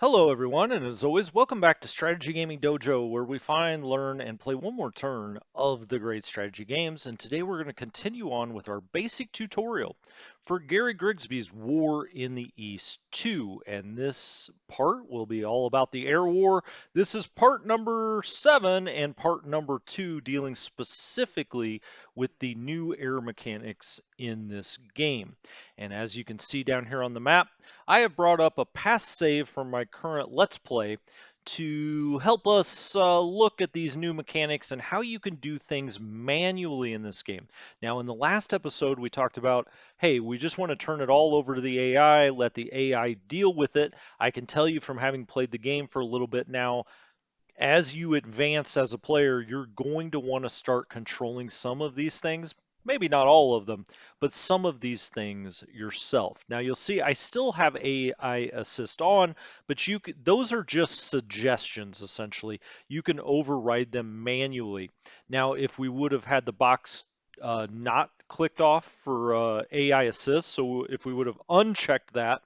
Hello, everyone, and as always, welcome back to Strategy Gaming Dojo, where we find, learn, and play one more turn of the great strategy games. And today we're going to continue on with our basic tutorial for Gary Grigsby's War in the East 2. And this part will be all about the air war. This is part number 7 and part number 2 dealing specifically with the new air mechanics in this game. And as you can see down here on the map, I have brought up a past save from my current Let's Play to help us look at these new mechanics and how you can do things manually in this game. Now, in the last episode, we talked about, hey, we just want to turn it all over to the AI, let the AI deal with it. I can tell you from having played the game for a little bit now, as you advance as a player, you're going to want to start controlling some of these things. Maybe not all of them, but some of these things yourself. Now you'll see I still have AI assist on, but those are just suggestions essentially. You can override them manually. Now, if we would have had the box not clicked off for AI assist, so if we would have unchecked that,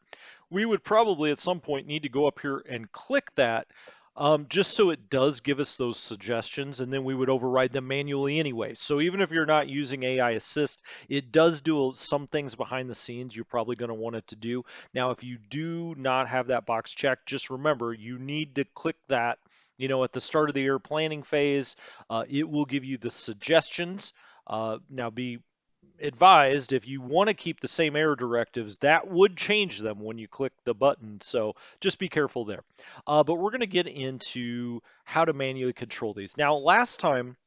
we would probably at some point need to go up here and click that just so it does give us those suggestions, and then we would override them manually anyway. So even if you're not using AI Assist, it does do some things behind the scenes you're probably going to want it to do. Now, if you do not have that box checked, just remember you need to click that. At the start of the air planning phase, it will give you the suggestions. Now, be advised if you want to keep the same error directives, that would change them when you click the button. So just be careful there. But we're going to get into how to manually control these. Now, last time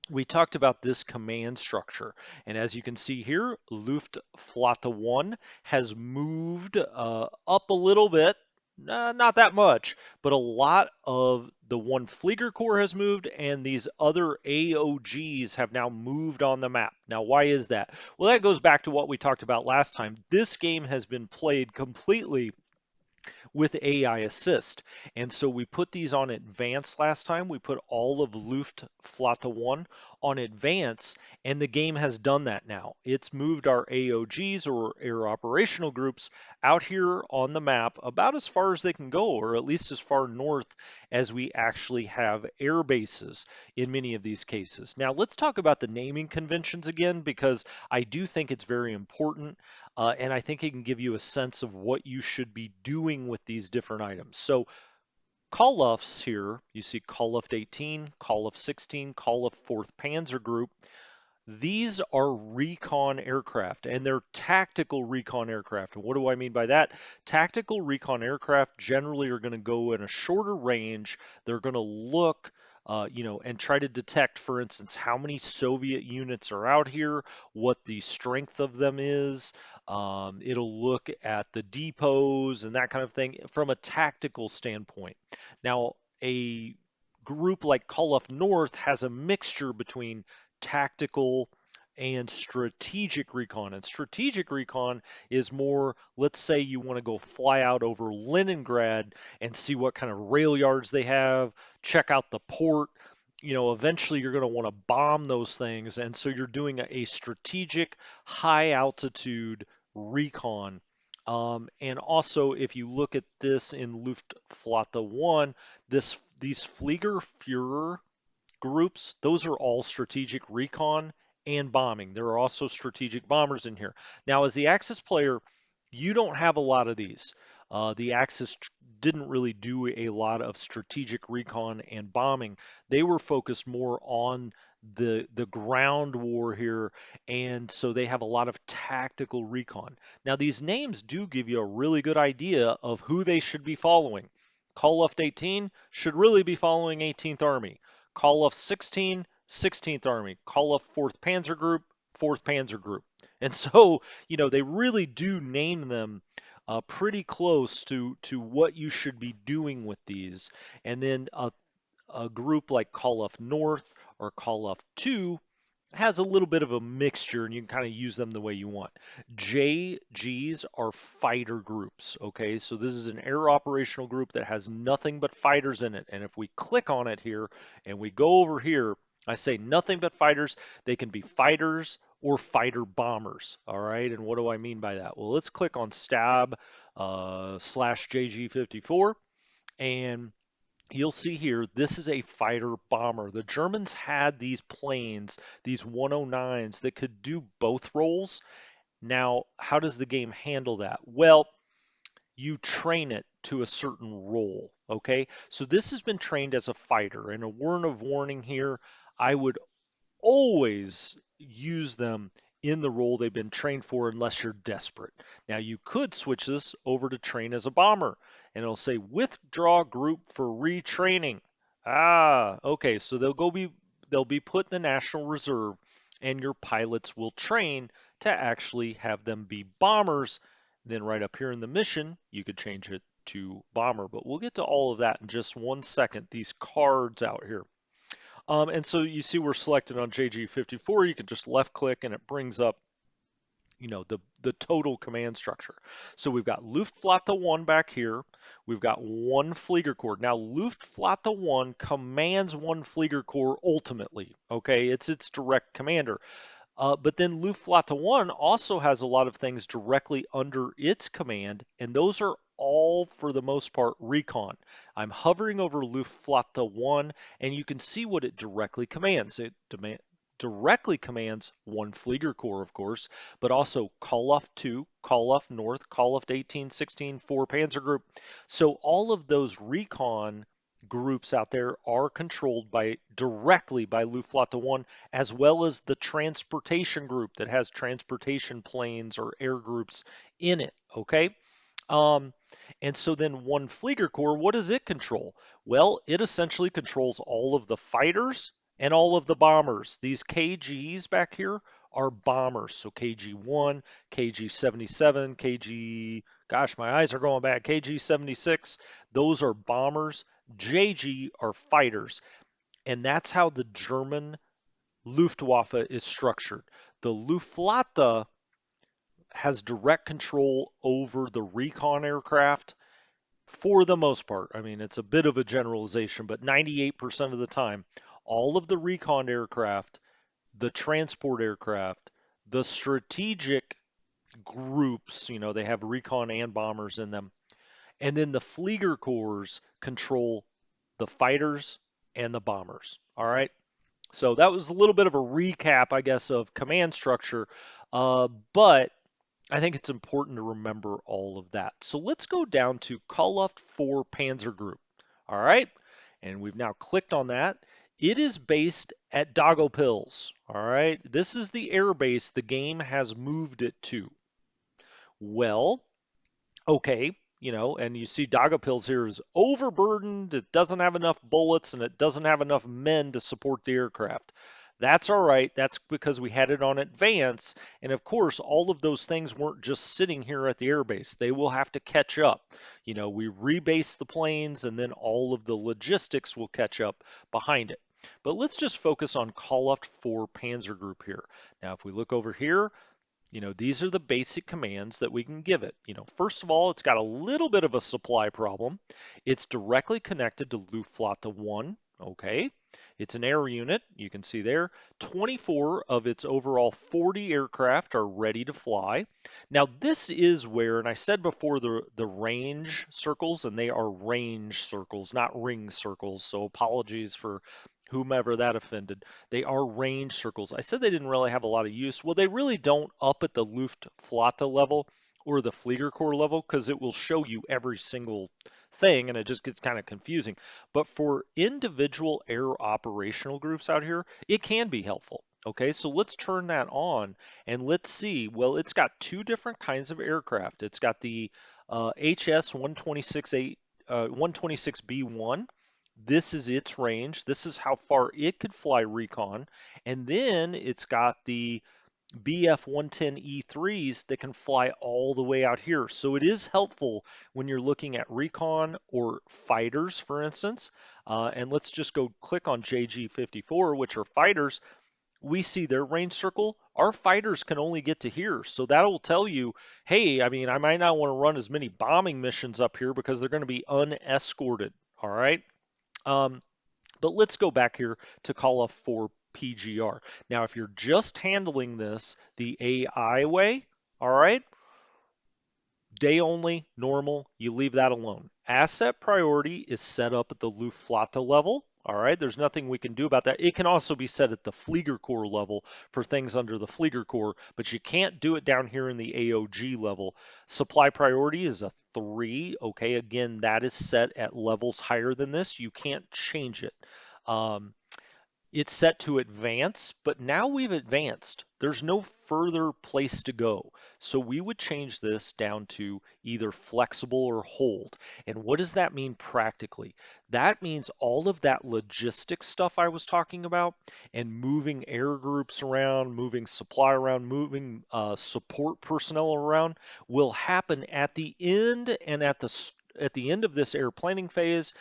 we talked about this command structure. And as you can see here, Luftflotte 1 has moved up a little bit. Not that much, but a lot of the one Flieger Corps has moved, and these other AOGs have now moved on the map. Now, why is that? Well, that goes back to what we talked about last time. This game has been played completely with AI Assist. And so we put these on advanced last time. We put all of Luftflotte 1 on advance, and the game has done that now. It's moved our AOGs or air operational groups out here on the map about as far as they can go, or at least as far north as we actually have air bases in many of these cases. Now, let's talk about the naming conventions again, because I do think it's very important. And I think it can give you a sense of what you should be doing with these different items. So call-offs here, you see call-off 18, call-off 16, call-off 4th Panzer Group. These are recon aircraft, and they're tactical recon aircraft. And what do I mean by that? Tactical recon aircraft generally are going to go in a shorter range. They're going to look, and try to detect, for instance, how many Soviet units are out here, what the strength of them is. It'll look at the depots and that kind of thing from a tactical standpoint. Now, a group like Call of North has a mixture between tactical and strategic recon. And strategic recon is more, let's say you want to go fly out over Leningrad and see what kind of rail yards they have, check out the port. Eventually you're going to want to bomb those things. And so you're doing a strategic high altitude recon. And also, if you look at this in Luftflotte 1, these Flieger Führer groups, those are all strategic recon and bombing. There are also strategic bombers in here. Now, as the Axis player, you don't have a lot of these. The Axis didn't really do a lot of strategic recon and bombing. They were focused more on the ground war here, and so they have a lot of tactical recon. Now, these names do give you a really good idea of who they should be following. Call Left 18 should really be following 18th Army. Call of 16, 16th Army. Call of 4th Panzer Group, 4th Panzer Group. And so, they really do name them pretty close to what you should be doing with these. And then a group like Call of North or Call of 2 has a little bit of a mixture and you can kind of use them the way you want. JGs are fighter groups, okay? So this is an air operational group that has nothing but fighters in it. And if we click on it here and we go over here, I say nothing but fighters. They can be fighters or fighter bombers, all right? And what do I mean by that? Well, let's click on stab /JG54. And you'll see here, this is a fighter bomber. The Germans had these planes, these 109s that could do both roles. Now, how does the game handle that? Well, you train it to a certain role, okay? So this has been trained as a fighter, and a word of warning here, I would always use them in the role they've been trained for unless you're desperate. Now you could switch this over to train as a bomber and it'll say withdraw group for retraining. Ah, okay, so they'll be put in the National Reserve and your pilots will train to actually have them be bombers. Then right up here in the mission, you could change it to bomber, but we'll get to all of that in just 1 second. These cards out here. And so you see we're selected on JG54. You can just left click and it brings up, the total command structure. So we've got Luftflotte 1 back here. We've got one Fliegerkorps. Now Luftflotte 1 commands one Fliegerkorps ultimately. Okay, it's its direct commander. But then Luftflotte 1 also has a lot of things directly under its command, and those are all, for the most part, recon. I'm hovering over Luftflotte 1, and you can see what it directly commands. It directly commands one Fliegerkorps, of course, but also Koloff 2, Koloff North, Koloff 18, 16, 4 Panzer Group. So all of those recon groups out there are controlled directly by Luftflotte 1, as well as the transportation group that has transportation planes or air groups in it. Okay. Um, and so then one Fliegerkorps, what does it control? Well, it essentially controls all of the fighters and all of the bombers. These KGs back here are bombers. So KG-1, KG-77, gosh, my eyes are going back, KG-76, those are bombers. JG are fighters. And that's how the German Luftwaffe is structured. The Luftflotte has direct control over the recon aircraft for the most part. I mean, it's a bit of a generalization, but 98% of the time, all of the recon aircraft, the transport aircraft, the strategic groups, they have recon and bombers in them, and then the Fliegerkorps control the fighters and the bombers. All right. So that was a little bit of a recap, I guess, of command structure, but I think it's important to remember all of that. So let's go down to Koloff 4 Panzer Group. All right, and we've now clicked on that. It is based at Daugavpils. All right, this is the air base the game has moved it to. Well, okay, and you see Daugavpils here is overburdened, it doesn't have enough bullets, and it doesn't have enough men to support the aircraft. That's all right. That's because we had it on advance. And of course, all of those things weren't just sitting here at the airbase. They will have to catch up. We rebase the planes and then all of the logistics will catch up behind it. But let's just focus on Koloff 4 Panzer Group here. Now, if we look over here, these are the basic commands that we can give it. First of all, it's got a little bit of a supply problem. It's directly connected to Luftflotte 1. Okay. It's an air unit. You can see there 24 of its overall 40 aircraft are ready to fly. Now, this is where, and I said before the range circles, and they are range circles, not ring circles. So apologies for whomever that offended. They are range circles. I said they didn't really have a lot of use. Well, they really don't up at the Luftflotte level or the Fliegerkorps level because it will show you every single thing and it just gets kind of confusing. But for individual air operational groups out here, it can be helpful. Okay, so let's turn that on and let's see. Well, it's got two different kinds of aircraft. It's got the HS 126B1. This is its range. This is how far it could fly recon. And then it's got the BF-110E3s that can fly all the way out here. So it is helpful when you're looking at recon or fighters, for instance. And let's just go click on JG54, which are fighters. We see their range circle. Our fighters can only get to here. So that'll tell you, hey, I mean, I might not want to run as many bombing missions up here because they're going to be unescorted. All right. Um, but let's go back here to call off for PGR. Now, if you're just handling this the AI way, all right, Day only, normal, you leave that alone. Asset priority is set up at the Luftflotte level. All right, there's nothing we can do about that. It can also be set at the Fliegerkorps level for things under the Fliegerkorps, but you can't do it down here in the AOG level. Supply priority is a 3. Okay, again, that is set at levels higher than this. You can't change it. Um, it's set to advance, but now we've advanced. There's no further place to go. So we would change this down to either flexible or hold. And what does that mean practically? That means all of that logistics stuff I was talking about and moving air groups around, moving supply around, moving support personnel around will happen at the end and at the end of this air planning phase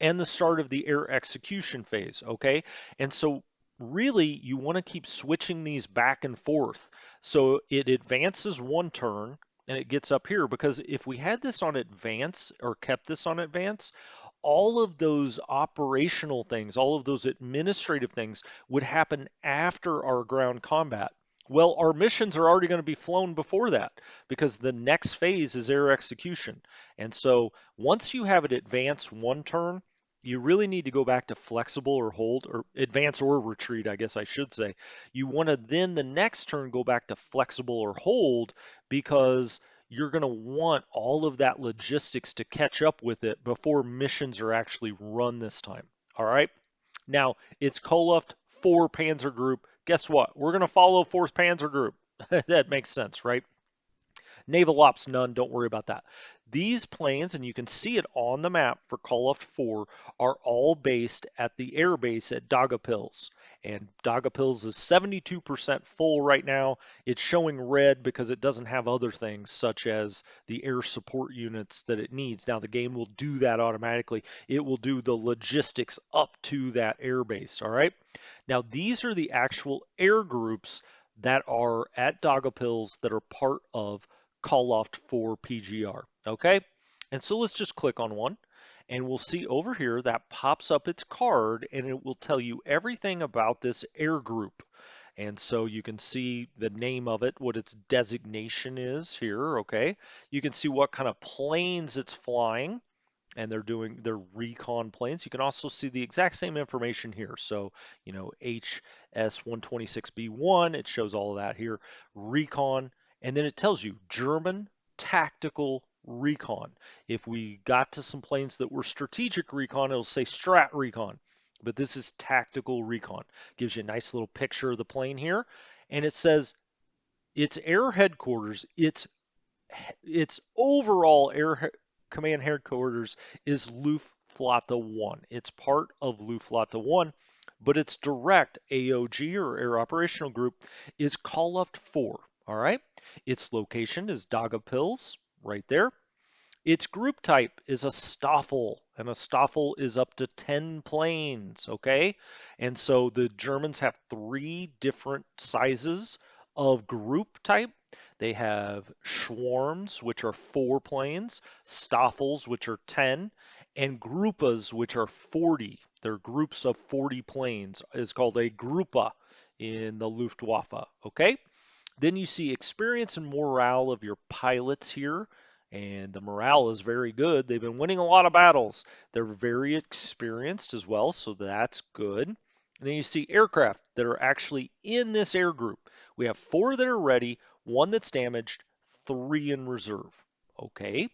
and the start of the air execution phase, okay? And so really you want to keep switching these back and forth. So it advances one turn and it gets up here because if we had this on advance or kept this on advance, all of those operational things, all of those administrative things would happen after our ground combat. Well, our missions are already going to be flown before that because the next phase is air execution. And so once you have it advance one turn, you really need to go back to flexible or hold or advance or retreat, I guess I should say. You want to then the next turn go back to flexible or hold because you're going to want all of that logistics to catch up with it before missions are actually run this time. All right. Now it's Koloft 4 Panzer Group. Guess what? We're going to follow 4th Panzer Group. That makes sense, right? Naval ops, none, don't worry about that. These planes, and you can see it on the map for Call of 4, are all based at the air base at Daugavpils. And Daugavpils is 72% full right now. It's showing red because it doesn't have other things such as the air support units that it needs. Now the game will do that automatically. It will do the logistics up to that air base, all right? Now these are the actual air groups that are at Daugavpils that are part of Call Loft for PGR. Okay, and so let's just click on one and we'll see over here that pops up its card and it will tell you everything about this air group. And so you can see the name of it, what its designation is here, okay? You can see what kind of planes it's flying and they're doing their recon planes. You can also see the exact same information here. So, you know, HS-126B1, it shows all of that here, recon, and then it tells you German tactical recon. If we got to some planes that were strategic recon, it'll say strat recon, but this is tactical recon. Gives you a nice little picture of the plane here, and it says its air headquarters, its overall command headquarters is Luftflotte 1. It's part of Luftflotte 1, but its direct AOG or Air Operational Group is Koloft 4. All right. Its location is Daugavpils, right there. Its group type is a Staffel, and a Staffel is up to 10 planes, okay? And so the Germans have 3 different sizes of group type. They have Schwarms, which are 4 planes, Staffels, which are 10, and Gruppas, which are 40. They're groups of 40 planes. It's called a Gruppa in the Luftwaffe, okay? Then you see experience and morale of your pilots here, and the morale is very good. They've been winning a lot of battles. They're very experienced as well, so that's good. And then you see aircraft that are actually in this air group. We have 4 that are ready, 1 that's damaged, 3 in reserve. Okay.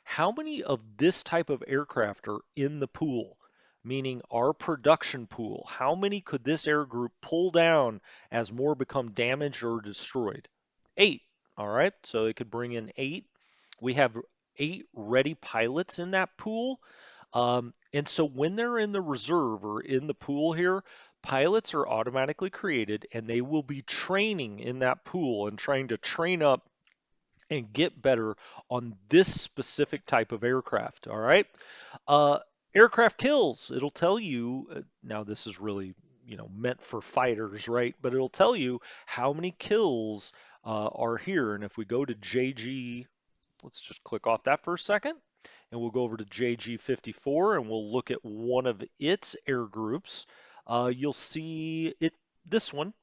How many of this type of aircraft are in the pool? Meaning our production pool. How many could this air group pull down as more become damaged or destroyed? 8. All right, so it could bring in 8. We have 8 ready pilots in that pool. And so when they're in the reserve or in the pool here, pilots are automatically created and they will be training in that pool and trying to train up and get better on this specific type of aircraft. All right. Uh, Aircraft kills. It'll tell you. Now this is really meant for fighters, right? But it'll tell you how many kills are here. And if we go to JG, let's just click off that for a second, and we'll go over to JG54 and we'll look at one of its air groups. You'll see it. This one,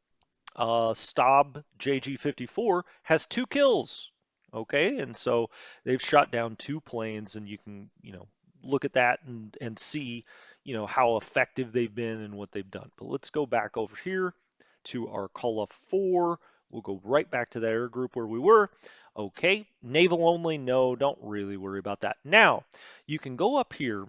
Staub JG54 has 2 kills. Okay, and so they've shot down 2 planes, and you can, look at that and see, how effective they've been and what they've done. But let's go back over here to our call of 4. We'll go right back to that air group where we were. Okay, naval only, no, don't really worry about that. Now, you can go up here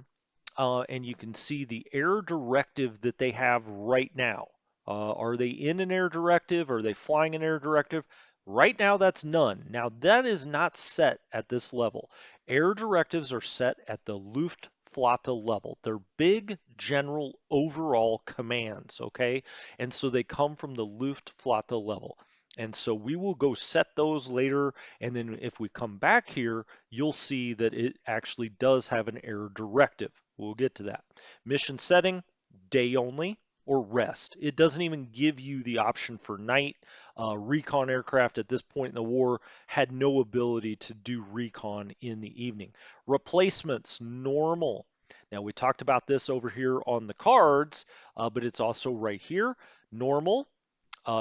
and you can see the air directive that they have right now. Are they in an air directive? Are they flying an air directive? Right now, that's none. Now, that is not set at this level. Air directives are set at the Luftflotte level. They're big general overall commands, okay? And so they come from the Luftflotte level. And so we will go set those later. And then if we come back here, you'll see that it actually does have an air directive. We'll get to that. Mission setting, day only or rest. It doesn't even give you the option for night. Recon aircraft at this point in the war had no ability to do recon in the evening. Replacements, normal. Now, we talked about this over here on the cards, but it's also right here. Normal,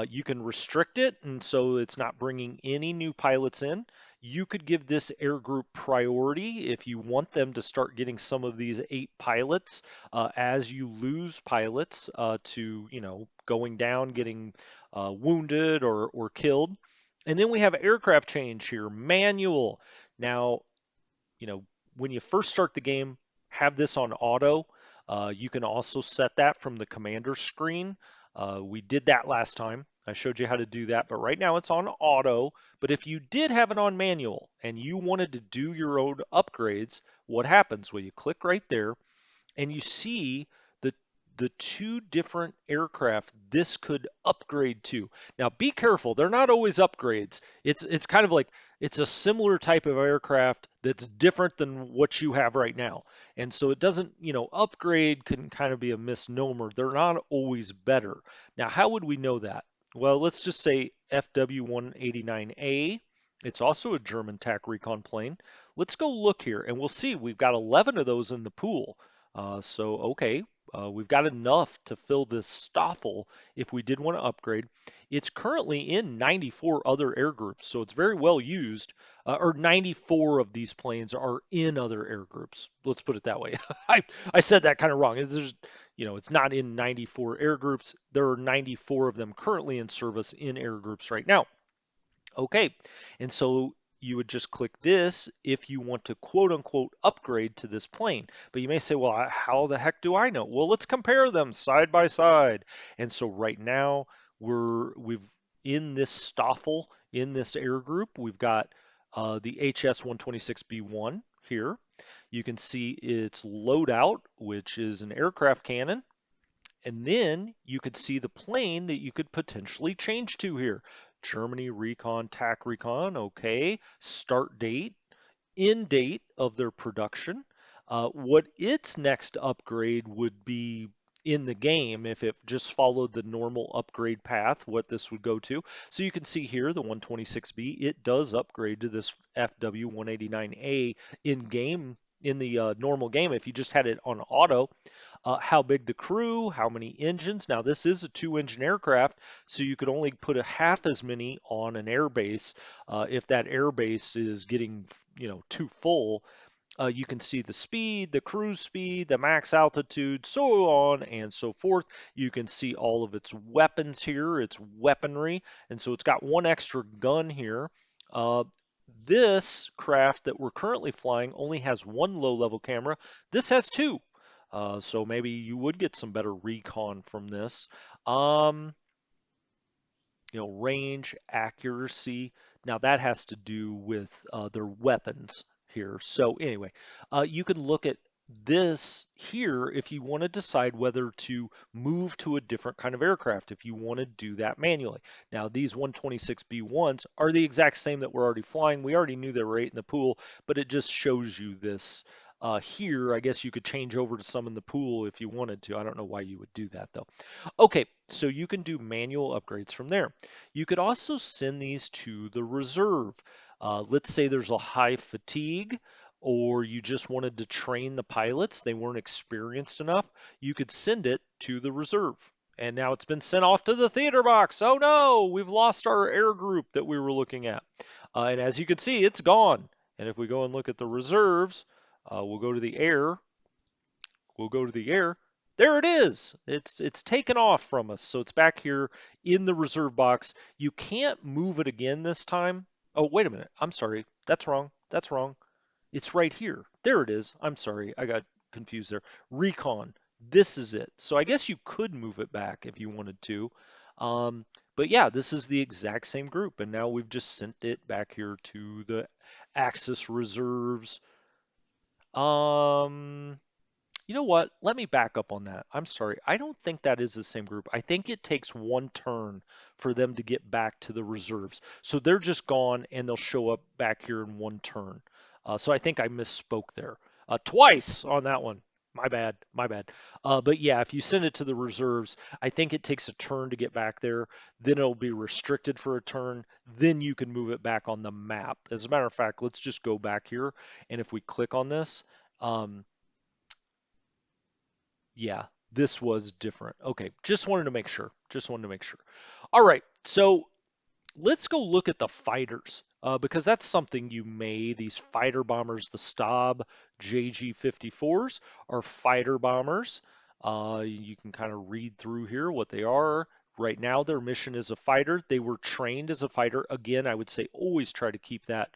you can restrict it, and so it's not bringing any new pilots in. You could give this air group priority if you want them to start getting some of these 8 pilots as you lose pilots to, going down, getting wounded or killed. And then we have aircraft change here, manual. Now, you know, when you first start the game, have this on auto. You can also set that from the commander screen. We did that last time. I showed you how to do that, but right now it's on auto. But if you did have it on manual and you wanted to do your own upgrades, what happens? Well, you click right there and you see the the 2 different aircraft this could upgrade to. Now be careful, they're not always upgrades. It's kind of like it's a similar type of aircraft that's different than what you have right now. And so it doesn't, upgrade can kind of be a misnomer. They're not always better. Now, how would we know that? Well, let's just say FW-189A. It's also a German TAC recon plane. Let's go look here and we'll see we've got 11 of those in the pool. Okay, we've got enough to fill this Stoffel if we did want to upgrade. It's currently in 94 other air groups, so it's very well used. Or 94 of these planes are in other air groups. Let's put it that way. I said that kind of wrong. It's not in 94 air groups. There are 94 of them currently in service in air groups right now. Okay, and so you would just click this if you want to quote unquote upgrade to this plane. But you may say, well, how the heck do I know? Well, let's compare them side by side. And so right now we've in this Stoffel, in this air group, we've got the HS-126B1 here. You can see its loadout, which is an aircraft cannon. And then you could see the plane that you could potentially change to here. Germany Recon, TAC Recon, okay. Start date, end date of their production. What its next upgrade would be in the game if it just followed the normal upgrade path, what this would go to. So you can see here the 126B, it does upgrade to this FW-189A in game, in the normal game. If you just had it on auto, how big the crew, how many engines. Now, this is a 2-engine aircraft, so you could only put a half as many on an airbase. If that airbase is getting, too full, you can see the speed, the cruise speed, the max altitude, so on and so forth. You can see all of its weapons here, its weaponry, and so it's got one extra gun here. Uh, this craft that we're currently flying only has one low-level camera. This has 2. So maybe you would get some better recon from this. Um, Range, accuracy. Now that has to do with their weapons here. So anyway, you can look at this here if you want to decide whether to move to a different kind of aircraft, if you want to do that manually. Now these 126B1s are the exact same that we're already flying. We already knew they were 8 in the pool, but it just shows you this here. I guess you could change over to some in the pool if you wanted to. I don't know why you would do that though. Okay, so you can do manual upgrades from there. You could also send these to the reserve. Let's say there's a high fatigue, or you just wanted to train the pilots, they weren't experienced enough, you could send it to the reserve. And now it's been sent off to the theater box. Oh no, we've lost our air group that we were looking at. And as you can see, it's gone. And if we go and look at the reserves, we'll go to the air. We'll go to the air. There it is. It's taken off from us. So it's back here in the reserve box. You can't move it again this time. Oh, wait a minute. I'm sorry. That's wrong. That's wrong. It's right here. There it is. I'm sorry. I got confused there. Recon. This is it. So I guess you could move it back if you wanted to. Um, but yeah, this is the exact same group. And now we've just sent it back here to the Axis reserves. Um, you know what? Let me back up on that. I'm sorry. I don't think that is the same group. I think it takes one turn for them to get back to the reserves. So they're just gone and they'll show up back here in one turn. So I think I misspoke there. Twice on that one. My bad. My bad. But yeah, if you send it to the reserves, I think it takes a turn to get back there. Then it'll be restricted for a turn. Then you can move it back on the map. As a matter of fact, let's just go back here. And if we click on this, um, yeah, this was different. Okay, just wanted to make sure. Just wanted to make sure. All right, so let's go look at the fighters because that's something you may. These fighter bombers, the Staub JG-54s, are fighter bombers. You can kind of read through here what they are. Right now, their mission is a fighter. They were trained as a fighter. Again, I would say always try to keep that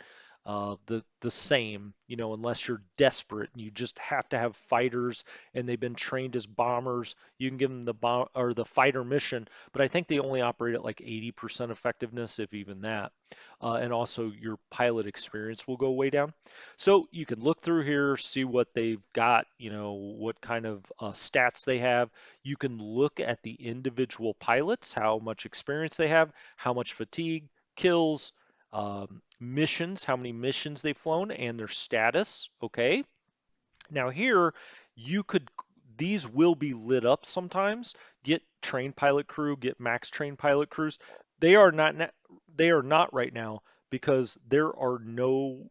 the same, unless you're desperate and you just have to have fighters and they've been trained as bombers. You can give them the bomb or the fighter mission, but I think they only operate at like 80% effectiveness, if even that. And also your pilot experience will go way down. So you can look through here, see what they've got, what kind of stats they have. You can look at the individual pilots, how much experience they have, how much fatigue, kills, missions, how many missions they've flown, and their status. Okay. Now here, you could, these will be lit up sometimes. Get trained pilot crew, get max trained pilot crews. They are not, they are not right now because there are no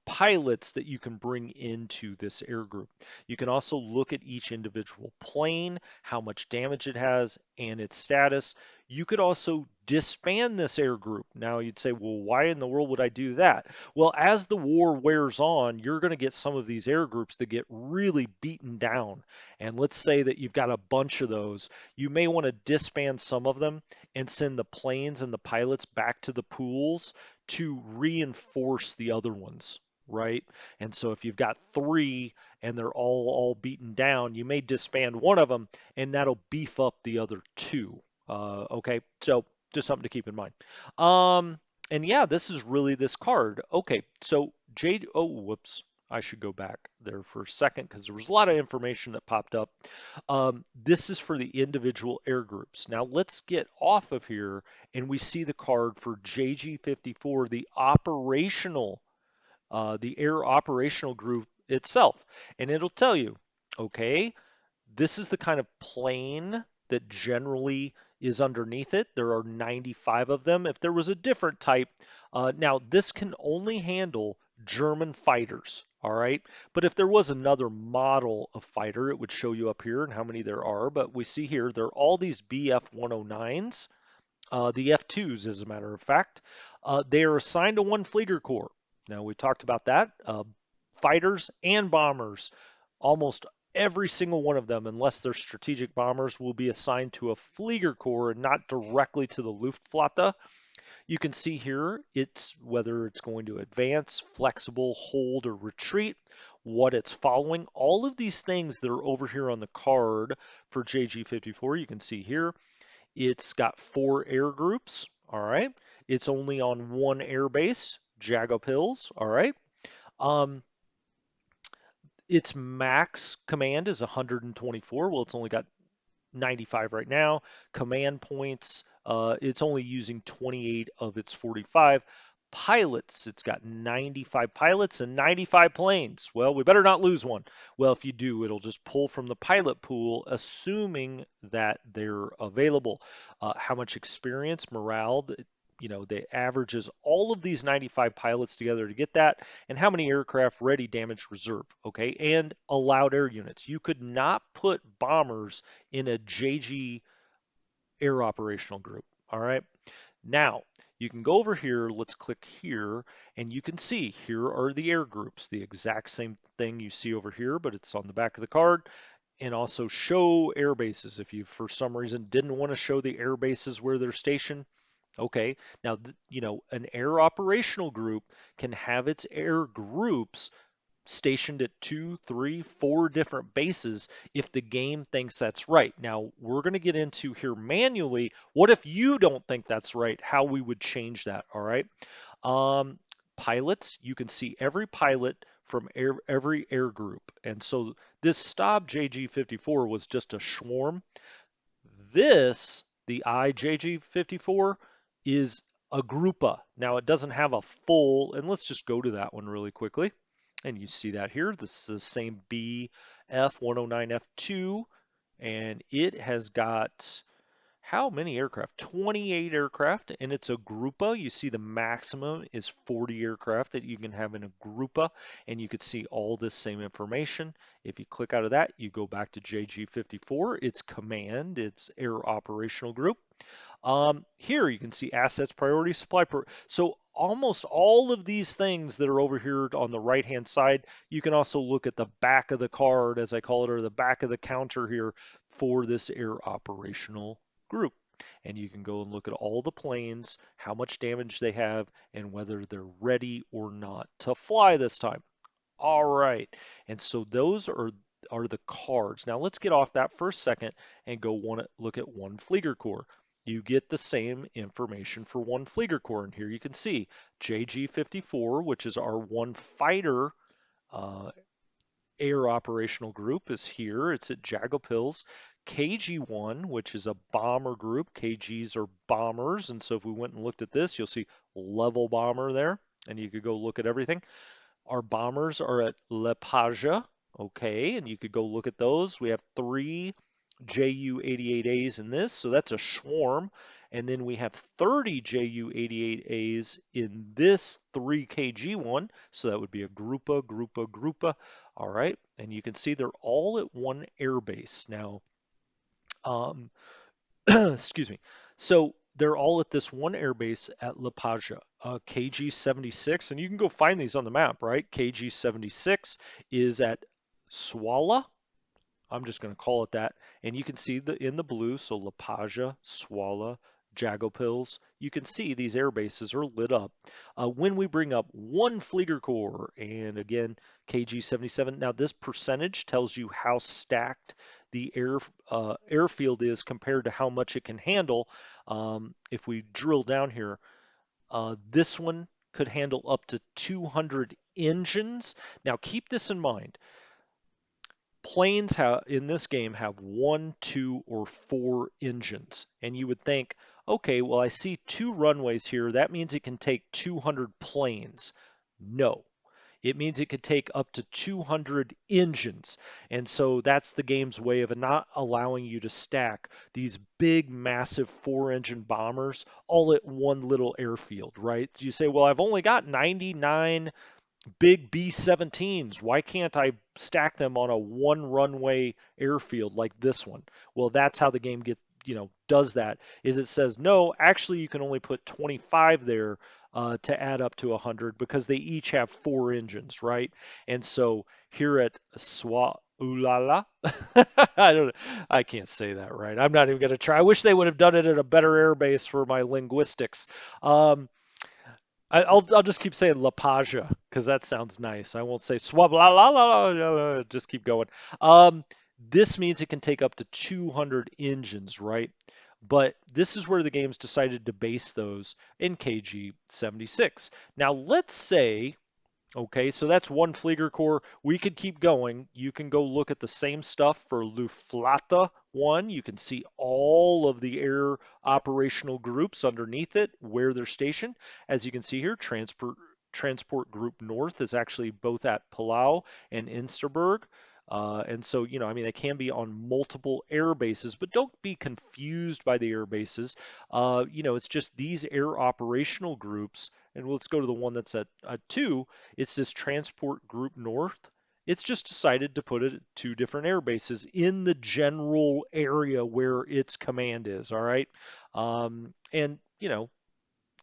pilots that you can bring into this air group. You can also look at each individual plane, how much damage it has, and its status. You could also disband this air group. Now you'd say, well, why in the world would I do that? Well, as the war wears on, you're going to get some of these air groups that get really beaten down. And let's say that you've got a bunch of those. You may want to disband some of them and send the planes and the pilots back to the pools to reinforce the other ones, right? And so if you've got three and they're all beaten down, you may disband one of them and that'll beef up the other two. Okay, so just something to keep in mind. And yeah, this is really this card. Okay, so Jade, oh, whoops. I should go back there for a second because there was a lot of information that popped up. This is for the individual air groups. Now let's get off of here and we see the card for JG-54, the air operational group itself. And it'll tell you, okay, this is the kind of plane that generally is underneath it. There are 95 of them. If there was a different type, now this can only handle German fighters, all right? But if there was another model of fighter, it would show you up here and how many there are. But we see here, they're all these BF-109s, the F2s, as a matter of fact. They are assigned to one Flieger Corps. Now, we talked about that. Fighters and bombers, almost every single one of them, unless they're strategic bombers, will be assigned to a Flieger Corps and not directly to the Luftwaffe. You can see here it's whether it's going to advance, flexible, hold, or retreat, what it's following. All of these things that are over here on the card for JG-54, you can see here. It's got 4 air groups, all right? It's only on one air base, Jagup Hills, all right? Um, its max command is 124. Well, it's only got 95 right now. Command points, it's only using 28 of its 45. Pilots, it's got 95 pilots and 95 planes. Well, we better not lose one. Well, if you do, it'll just pull from the pilot pool, assuming that they're available. How much experience, morale, they averages all of these 95 pilots together to get that, and how many aircraft ready, damaged, reserve, okay, and allowed air units. You could not put bombers in a JG air operational group, all right? Now, You can go over here, let's click here, and you can see here are the air groups, the exact same thing you see over here, but it's on the back of the card. And also show air bases. If you, for some reason, didn't want to show the air bases where they're stationed, okay. Now, an air operational group can have its air groups stationed at 2, 3, 4 different bases if the game thinks that's right. Now, we're going to get into here manually, what if you don't think that's right, how we would change that, all right? Um, Pilots, you can see every pilot from every air group. And so this Staub JG54 was just a swarm. This, the IJG54, is a groupa. Now it doesn't have a full, and let's just go to that one really quickly. And you see that here. This is the same BF109F2, and it has got how many aircraft? 28 aircraft, and it's a groupa. You see the maximum is 40 aircraft that you can have in a groupa, and you could see all this same information. If you click out of that, you go back to JG54. It's command, it's air operational group. Here you can see assets, priority, supply. So almost all of these things that are over here on the right-hand side, you can also look at the back of the card, as I call it, or the back of the counter here for this air operational group. And you can go and look at all the planes, how much damage they have, and whether they're ready or not to fly this time. All right. And so those are the cards. Now let's get off that for a second and go look at one Flieger Corps. You get the same information for one Flieger Corps. And here you can see JG54, which is our one fighter uh, air operational group, is here. It's at Jagopils. KG1, which is a bomber group. KGs are bombers. And so if we went and looked at this, you'll see level bomber there. And you could go look at everything. Our bombers are at Le Page, okay, and you could go look at those. We have 3 Ju-88As in this, so that's a swarm. And then we have 30 Ju-88As in this 3KG one, so that would be a groupa, groupa, groupa. All right, and you can see they're all at one airbase. Now, um, excuse me. So they're all at this one airbase at La Page, KG-76, and you can go find these on the map, right? KG-76 is at Swala. I'm just going to call it that. And you can see in the blue, so La Page, Swala, Jagopils, you can see these air bases are lit up. When we bring up one Flieger Corps, and again, KG-77, now this percentage tells you how stacked the airfield is compared to how much it can handle. If we drill down here, this one could handle up to 200 engines. Now keep this in mind. Planes in this game have 1, 2, or 4 engines. And you would think, okay, well, I see 2 runways here. That means it can take 200 planes. No, it means it could take up to 200 engines. And so that's the game's way of not allowing you to stack these big, massive 4-engine bombers all at one little airfield, right? So you say, well, I've only got 99 big B-17s. Why can't I stack them on a one runway airfield like this one? Well, that's how the game does that, is it says, no, actually you can only put 25 there to add up to 100 because they each have 4 engines, right? And so here at Ulala, I can't say that right. I'm not even going to try. I wish they would have done it at a better airbase for my linguistics. Um, I'll just keep saying La Page because that sounds nice. I won't say swab la la la la. Just keep going. Um, this means it can take up to 200 engines, right? But this is where the game's decided to base those in KG-76. Now let's say, okay, so that's one Flieger Corps. We could keep going. You can go look at the same stuff for Luftflotte 1. You can see all of the air operational groups underneath it, where they're stationed. As you can see here, Transport Group North is actually both at Palau and Insterburg. And so, I mean, they can be on multiple air bases, but don't be confused by the air bases. It's just these air operational groups. And let's go to the one that's at 2. It's this Transport Group North. It's just decided to put it at 2 different air bases in the general area where its command is, all right? And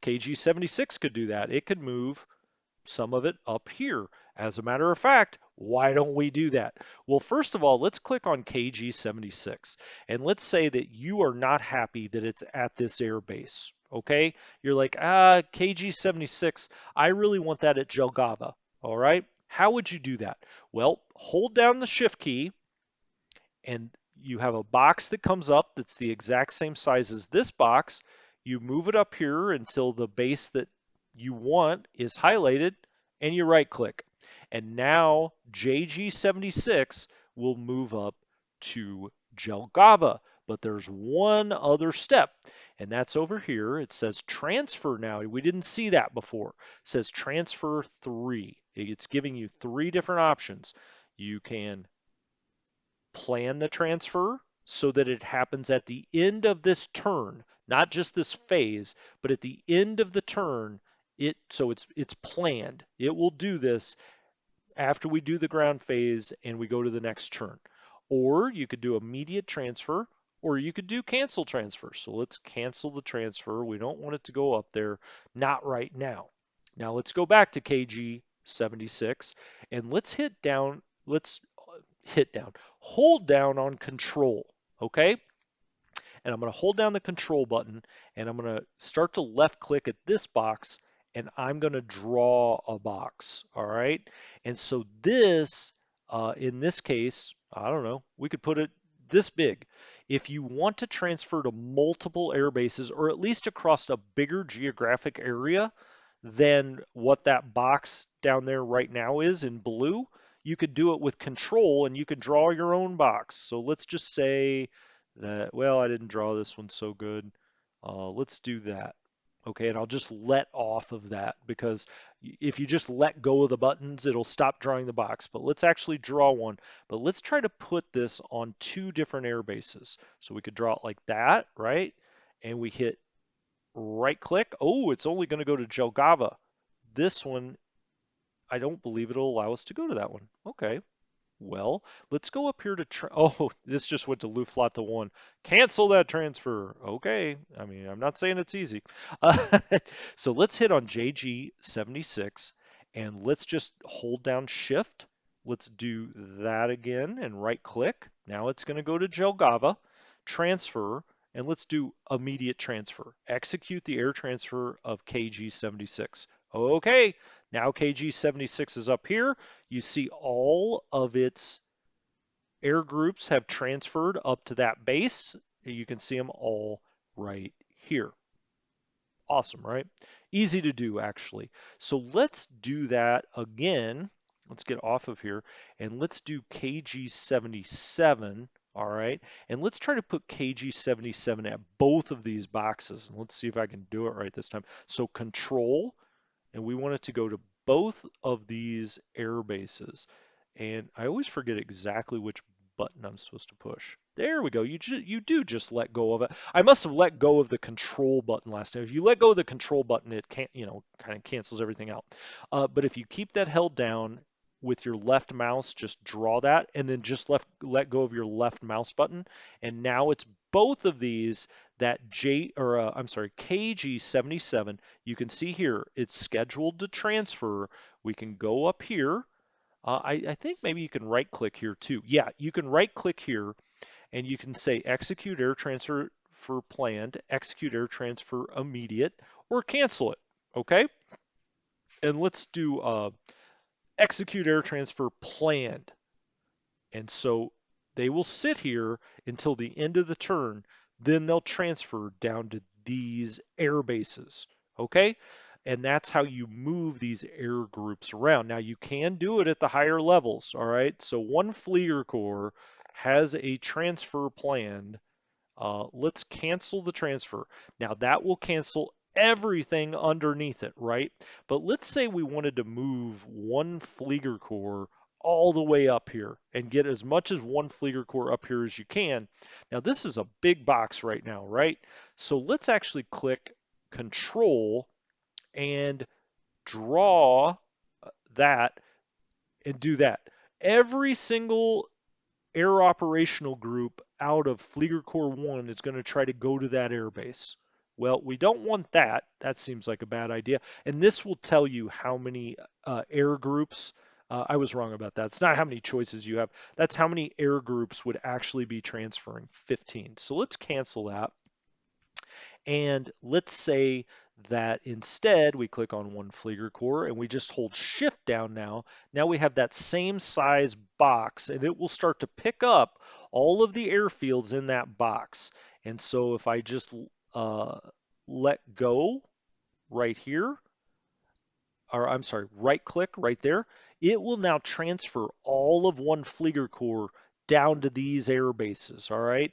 KG-76 could do that. It could move some of it up here. As a matter of fact, why don't we do that? Well, first of all, let's click on KG-76 and let's say that you are not happy that it's at this air base. Okay, you're like, KG-76, I really want that at Jelgava. All right, how would you do that? Well, hold down the shift key and you have a box that comes up that's the exact same size as this box. You move it up here until the base that you want is highlighted and you right click. And now JG76 will move up to Jelgava. But there's one other step, and that's over here. It says transfer now. We didn't see that before. It says transfer 3. It's giving you 3 different options. You can plan the transfer so that it happens at the end of this turn, not just this phase, but at the end of the turn. It's planned. It will do this after we do the ground phase and we go to the next turn. Or you could do immediate transfer, or you could do cancel transfer. So let's cancel the transfer. We don't want it to go up there, not right now. Now let's go back to KG 76 and hold down on control, okay? And I'm going to hold down the control button and I'm going to start to left click at this box and I'm going to draw a box, all right? And so this, in this case, I don't know, we could put it this big. If you want to transfer to multiple air bases or at least across a bigger geographic area than what that box down there right now is in blue, you could do it with control and you could draw your own box. So let's just say that, well, I didn't draw this one so good. Let's do that. Okay, and I'll just let off of that because if you just let go of the buttons, it'll stop drawing the box. But let's actually draw one. But let's try to put this on 2 different air bases. So we could draw it like that, right? And we hit right click. Oh, it's only going to go to Jelgava. This one, I don't believe it'll allow us to go to that one. Okay. Well, let's go up here to oh, this just went to Luftflotte 1. Cancel that transfer. Okay. I mean, I'm not saying it's easy. So let's hit on JG76 and let's just hold down shift. Let's do that again and right click. Now it's going to go to Jelgava, transfer, and let's do immediate transfer. Execute the air transfer of KG76. Okay, now KG76 is up here. You see all of its air groups have transferred up to that base. You can see them all right here. Awesome, right? Easy to do, actually. So let's do that again. Let's get off of here and let's do KG77. All right. And let's try to put KG77 at both of these boxes. And let's see if I can do it right this time. So control, and we want it to go to both of these air bases. And I always forget exactly which button I'm supposed to push. There we go. You do just let go of it. I must have let go of the control button last time. If you let go of the control button, it can't, kind of cancels everything out. But if you keep that held down with your left mouse, just draw that, and then just let go of your left mouse button, and now it's both of these that I'm sorry, KG77. You can see here it's scheduled to transfer. We can go up here. I think maybe you can right click here too. Yeah, you can right click here and you can say execute air transfer for planned, execute air transfer immediate, or cancel it. Okay? And let's do execute air transfer planned. And so they will sit here until the end of the turn, then they'll transfer down to these air bases. Okay? And that's how you move these air groups around. Now you can do it at the higher levels, all right? So one Flieger Corps has a transfer planned. Let's cancel the transfer. Now that will cancel everything underneath it, right? But let's say we wanted to move one Flieger Corps all the way up here and get as much as one Flieger Corps up here as you can. Now this is a big box right now, right? So let's actually click Control and draw that and do that. Every single air operational group out of Flieger Corps 1 is going to try to go to that airbase. Well, we don't want that. That seems like a bad idea. And this will tell you how many air groups. I was wrong about that. It's not how many choices you have. That's how many air groups would actually be transferring, 15. So let's cancel that. And let's say that instead we click on one Flieger core and we just hold shift down now. Now we have that same size box and it will start to pick up all of the airfields in that box. And so if I just uh, let go right here, or I'm sorry, right click right there, it will now transfer all of one Flieger core down to these air bases, all right?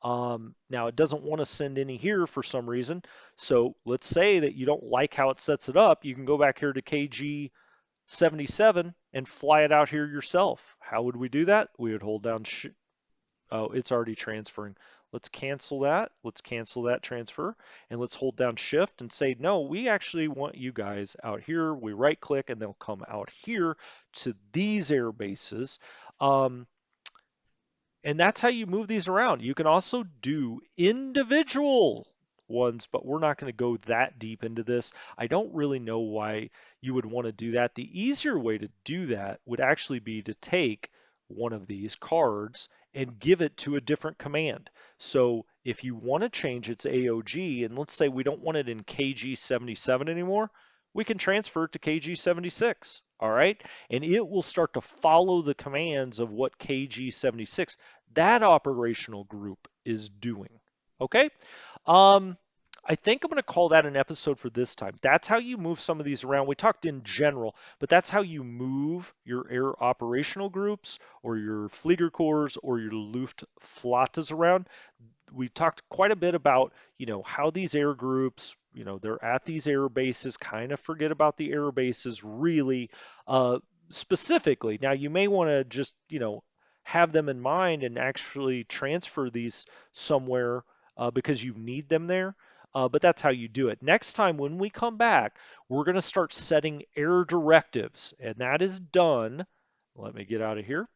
Now it doesn't want to send any here for some reason. So let's say that you don't like how it sets it up. You can go back here to KG 77 and fly it out here yourself. How would we do that? We would hold down oh, it's already transferring. Let's cancel that. Let's cancel that transfer and let's hold down shift and say, no, we actually want you guys out here. We right click and they'll come out here to these air bases. Um, and that's how you move these around. You can also do individual ones, but we're not going to go that deep into this. I don't really know why you would want to do that. The easier way to do that would actually be to take one of these cards and give it to a different command. So if you want to change its AOG, and let's say we don't want it in KG77 anymore, we can transfer it to KG76. All right. And it will start to follow the commands of what KG76, that operational group, is doing. Okay. Um, I think I'm going to call that an episode for this time. That's how you move some of these around. We talked in general, but that's how you move your air operational groups or your Flieger corps or your Luftflottes around. We talked quite a bit about, how these air groups, they're at these air bases, kind of forget about the air bases really uh, specifically. Now, you may want to just, have them in mind and actually transfer these somewhere because you need them there. But that's how you do it. Next time when we come back, we're going to start setting air directives, and that is done. Let me get out of here.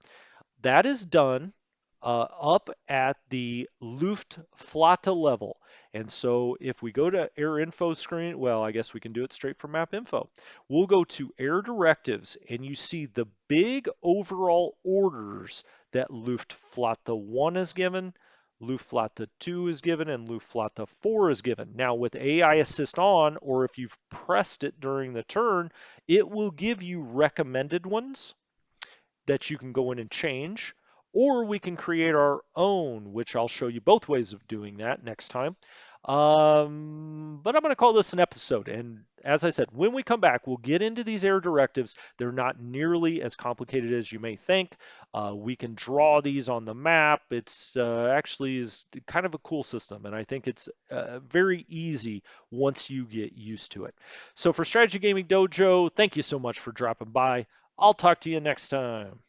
That is done up at the Luftflotte level. And so if we go to Air Info screen, well, I guess we can do it straight from Map Info. We'll go to Air Directives, and you see the big overall orders that Luftflotte 1 is given, Luftflotte 2 is given, and Luftflotte 4 is given. Now, with AI Assist on, or if you've pressed it during the turn, it will give you recommended ones that you can go in and change, or we can create our own, which I'll show you both ways of doing that next time. But I'm going to call this an episode. And as I said, when we come back, we'll get into these air directives. They're not nearly as complicated as you may think. We can draw these on the map. It's actually is kind of a cool system, and I think it's very easy once you get used to it. So for Strategy Gaming Dojo, thank you so much for dropping by. I'll talk to you next time.